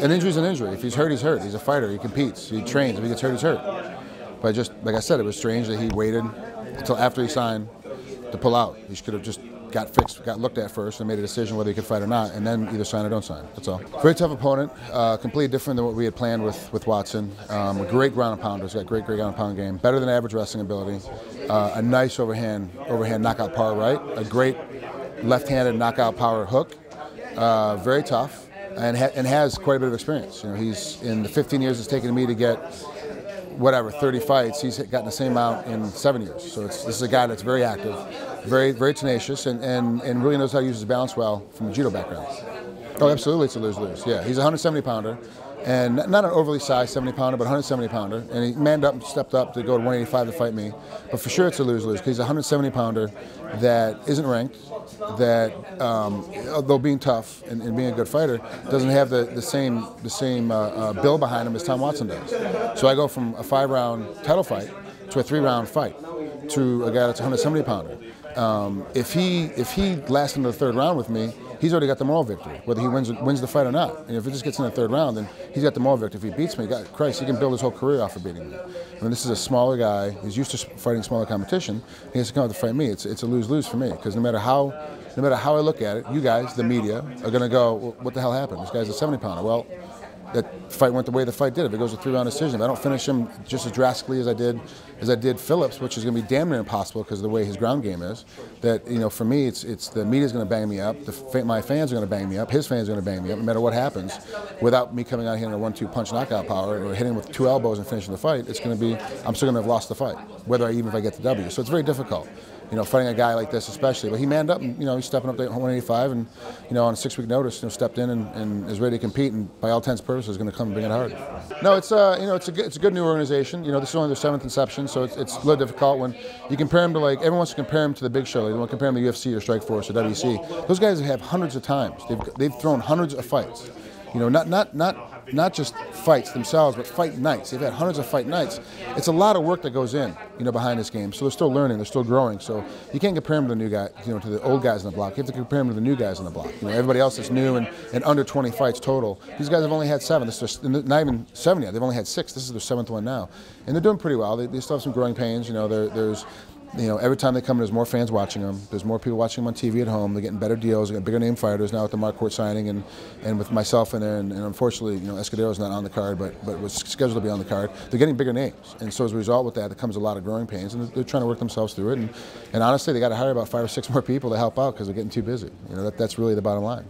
An injury's an injury. If he's hurt, he's hurt. He's a fighter. He competes. He trains. If he gets hurt, he's hurt. But just like I said, it was strange that he waited until after he signed to pull out. He could have just got fixed, got looked at first, and made a decision whether he could fight or not, and then either sign or don't sign. That's all. Very tough opponent, completely different than what we had planned with Watson. A great ground and pounder. He's got great ground and pound game. Better than average wrestling ability. A nice overhand knockout power right. A great left-handed knockout power hook. Very tough, and has quite a bit of experience. You know, he's in the 15 years it's taken me to get whatever 30 fights. He's gotten the same amount in 7 years. So this is a guy that's very active, very tenacious, and really knows how to use his balance well from a judo background. Oh, absolutely, it's a lose-lose. Yeah, he's a 170-pounder, and not an overly sized 70-pounder, but 170-pounder. And he manned up and stepped up to go to 185 to fight me. But for sure, it's a lose-lose because he's a 170-pounder that isn't ranked, that although being tough and being a good fighter, doesn't have the same bill behind him as Tom Watson does. So I go from a 5-round title fight to a 3-round fight to a guy that's a 170-pounder. If he lasts into the 3rd round with me, he's already got the moral victory, whether he wins the fight or not. And if it just gets in the 3rd round, then he's got the moral victory. If he beats me, God, Christ, he can build his whole career off of beating me. I mean, this is a smaller guy. He's used to fighting smaller competition. He has to come out to fight me. It's a lose-lose for me because no matter how I look at it, you guys, the media, are going to go, well, what the hell happened? This guy's a 70-pounder. Well, that fight went the way the fight did. If it goes a 3-round decision, if I don't finish him just as drastically as I did Phillips, which is going to be damn near impossible because of the way his ground game is. That, you know, for me, it's the media's going to bang me up. My fans are going to bang me up. His fans are going to bang me up, no matter what happens. Without me coming out here in a 1-2 punch knockout power or hitting with 2 elbows and finishing the fight, it's going to be, I'm still going to have lost the fight, even if I get the W. So it's very difficult. You know, fighting a guy like this especially. But he manned up and, you know, he's stepping up to 185 and, you know, on a 6-week notice, you know, stepped in and is ready to compete and by all intents and purposes is going to come and bring it hard. No, it's you know, it's a good new organization. You know, this is only their 7th inception, so it's a little difficult when you compare him to, like, everyone wants to compare him to the big show. They want to compare him to UFC or Strikeforce or WC. Those guys have hundreds of times. They've thrown hundreds of fights. You know, not just fights themselves, but fight nights. They've had hundreds of fight nights. It's a lot of work that goes in, you know, behind this game. So they're still learning, they're still growing. So you can't compare them to the new guy, you know, to the old guys on the block. You have to compare them to the new guys on the block. You know, everybody else that's new and under 20 fights total. These guys have only had 7. This is not even 7 yet. They've only had 6. This is their 7th one now, and they're doing pretty well. They still have some growing pains. You know, there's. You know, every time they come, there's more fans watching them. There's more people watching them on TV at home. They're getting better deals. They got bigger name fighters now with the Marquadt signing and with myself in there. And unfortunately, you know, Escudero's not on the card, but was scheduled to be on the card. They're getting bigger names. And so as a result with that, there comes a lot of growing pains. And they're trying to work themselves through it. And honestly, they got to hire about 5 or 6 more people to help out because they're getting too busy. You know, that's really the bottom line.